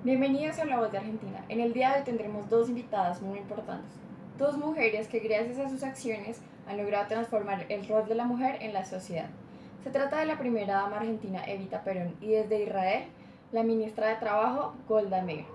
Bienvenidos a La Voz de Argentina. En el día de hoy tendremos dos invitadas muy importantes. Dos mujeres que gracias a sus acciones han logrado transformar el rol de la mujer en la sociedad. Se trata de la primera dama argentina Evita Perón y desde Israel, la ministra de Trabajo Golda Meir.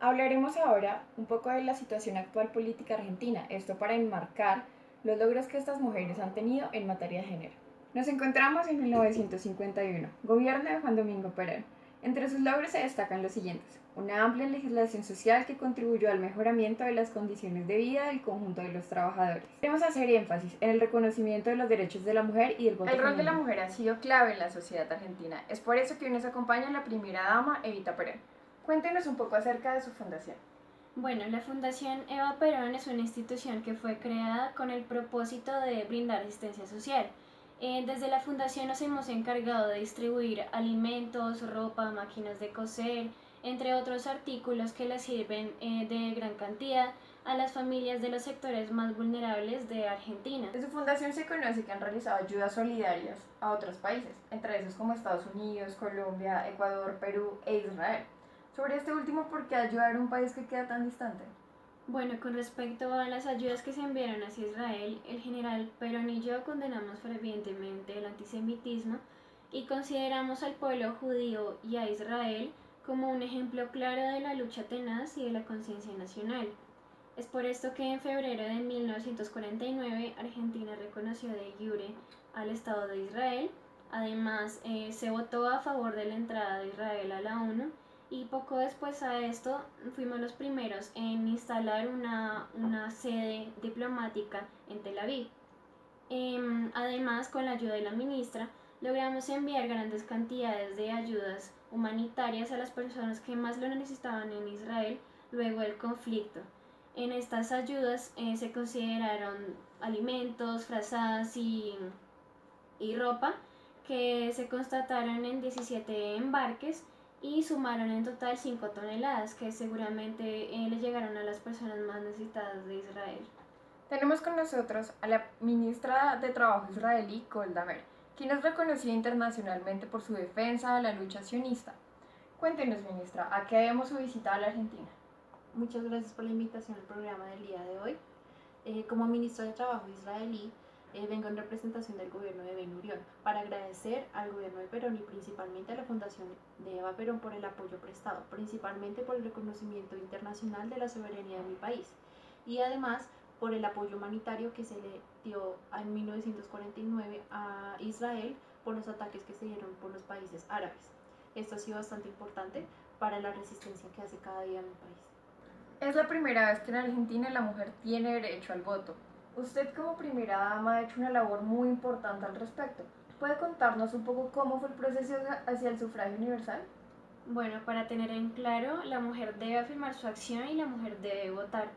Hablaremos ahora un poco de la situación actual política argentina, esto para enmarcar los logros que estas mujeres han tenido en materia de género. Nos encontramos en 1951, gobierno de Juan Domingo Perón. Entre sus logros se destacan los siguientes: una amplia legislación social que contribuyó al mejoramiento de las condiciones de vida del conjunto de los trabajadores. Queremos hacer énfasis en el reconocimiento de los derechos de la mujer y el voto femenino. El rol de la mujer ha sido clave en la sociedad argentina. Es por eso que hoy nos acompaña la primera dama, Evita Perón. Cuéntenos un poco acerca de su fundación. Bueno, la Fundación Eva Perón es una institución que fue creada con el propósito de brindar asistencia social. Desde la fundación nos hemos encargado de distribuir alimentos, ropa, máquinas de coser, entre otros artículos que les sirven de gran cantidad a las familias de los sectores más vulnerables de Argentina. De su fundación se conoce que han realizado ayudas solidarias a otros países, entre esos como Estados Unidos, Colombia, Ecuador, Perú e Israel. Sobre este último, ¿por qué ayudar a un país que queda tan distante? Bueno, con respecto a las ayudas que se enviaron hacia Israel, el general Perón y yo condenamos fervientemente el antisemitismo y consideramos al pueblo judío y a Israel como un ejemplo claro de la lucha tenaz y de la conciencia nacional. Es por esto que en febrero de 1949 Argentina reconoció de jure al Estado de Israel. Además, se votó a favor de la entrada de Israel a la ONU y poco después a esto fuimos los primeros en instalar una sede diplomática en Tel Aviv. Además, con la ayuda de la ministra, logramos enviar grandes cantidades de ayudas humanitarias a las personas que más lo necesitaban en Israel luego del conflicto. En estas ayudas se consideraron alimentos, frazadas y ropa que se constataron en 17 embarques y sumaron en total 5 toneladas que seguramente le llegaron a las personas más necesitadas de Israel. Tenemos con nosotros a la ministra de Trabajo israelí, Golda Meir, quien es reconocida internacionalmente por su defensa de la lucha sionista. Cuéntenos, ministra, ¿a qué debemos su visita a la Argentina? Muchas gracias por la invitación al programa del día de hoy. Como ministro de Trabajo israelí, vengo en representación del gobierno de Ben Gurión para agradecer al gobierno de Perón y principalmente a la Fundación de Eva Perón por el apoyo prestado, principalmente por el reconocimiento internacional de la soberanía de mi país y además por el apoyo humanitario que se le dio en 1949 a Israel por los ataques que se dieron por los países árabes. Esto ha sido bastante importante para la resistencia que hace cada día mi país. Es la primera vez que en Argentina la mujer tiene derecho al voto. Usted como primera dama ha hecho una labor muy importante al respecto. ¿Puede contarnos un poco cómo fue el proceso hacia el sufragio universal? Bueno, para tener en claro, la mujer debe afirmar su acción y la mujer debe votar.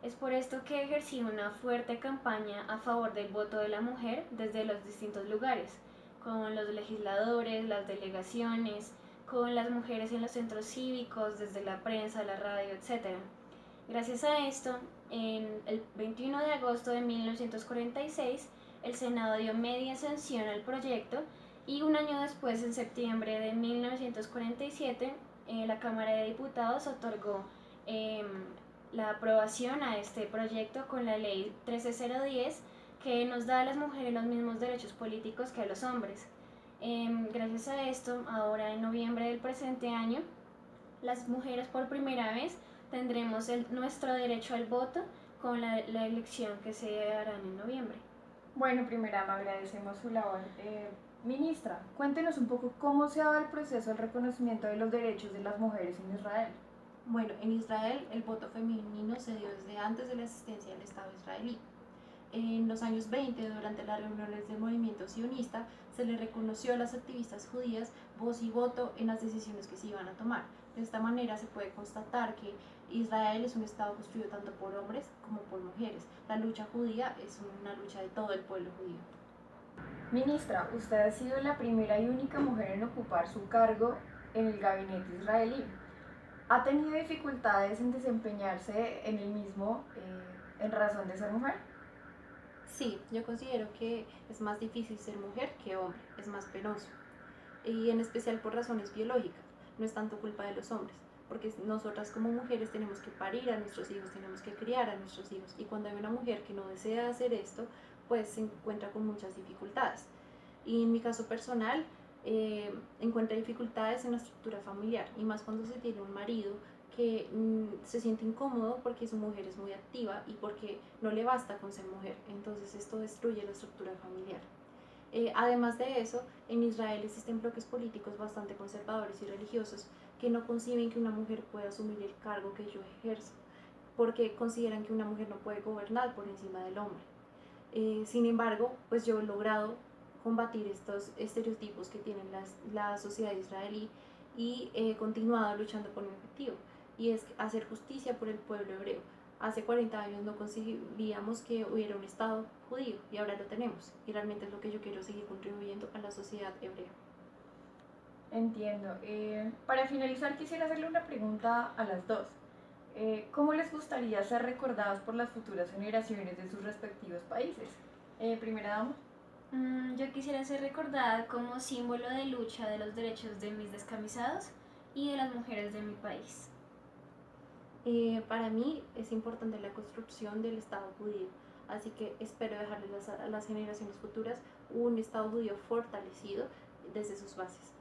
Es por esto que ejercí una fuerte campaña a favor del voto de la mujer desde los distintos lugares, con los legisladores, las delegaciones, con las mujeres en los centros cívicos, desde la prensa, la radio, etc. Gracias a esto, el 21 de agosto de 1946, el Senado dio media sanción al proyecto y un año después, en septiembre de 1947, la Cámara de Diputados otorgó la aprobación a este proyecto con la ley 13010 que nos da a las mujeres los mismos derechos políticos que a los hombres. Gracias a esto, ahora en noviembre del presente año, las mujeres por primera vez tendremos nuestro derecho al voto con la elección que se hará en noviembre. Bueno, primera dama, agradecemos su labor. Ministra, cuéntenos un poco cómo se ha dado el proceso del reconocimiento de los derechos de las mujeres en Israel. Bueno, en Israel el voto femenino se dio desde antes de la existencia del Estado israelí. En los años 20, durante las reuniones del movimiento sionista, se le reconoció a las activistas judías voz y voto en las decisiones que se iban a tomar. De esta manera se puede constatar que Israel es un Estado construido tanto por hombres como por mujeres. La lucha judía es una lucha de todo el pueblo judío. Ministra, usted ha sido la primera y única mujer en ocupar su cargo en el gabinete israelí. ¿Ha tenido dificultades en desempeñarse en el mismo en razón de ser mujer? Sí, yo considero que es más difícil ser mujer que hombre, es más penoso, y en especial por razones biológicas. no es tanto culpa de los hombres, porque nosotras como mujeres tenemos que parir a nuestros hijos, tenemos que criar a nuestros hijos, y cuando hay una mujer que no desea hacer esto, pues se encuentra con muchas dificultades. Y en mi caso personal, encuentra dificultades en la estructura familiar, y más cuando se tiene un marido que se siente incómodo porque su mujer es muy activa y porque no le basta con ser mujer, entonces esto destruye la estructura familiar. Además de eso, en Israel existen bloques políticos bastante conservadores y religiosos que no conciben que una mujer pueda asumir el cargo que yo ejerzo, porque consideran que una mujer no puede gobernar por encima del hombre. Sin embargo, pues yo he logrado combatir estos estereotipos que tiene la sociedad israelí y he continuado luchando por mi objetivo, y es hacer justicia por el pueblo hebreo. Hace 40 años no concebíamos que hubiera un Estado judío y ahora lo tenemos, y realmente es lo que yo quiero seguir contribuyendo a la sociedad hebrea. Entiendo. Para finalizar, quisiera hacerle una pregunta a las dos. ¿Cómo les gustaría ser recordadas por las futuras generaciones de sus respectivos países? Primera dama. Yo quisiera ser recordada como símbolo de lucha de los derechos de mis descamisados y de las mujeres de mi país. Para mí es importante la construcción del Estado judío, así que espero dejarles a las generaciones futuras un Estado judío fortalecido desde sus bases.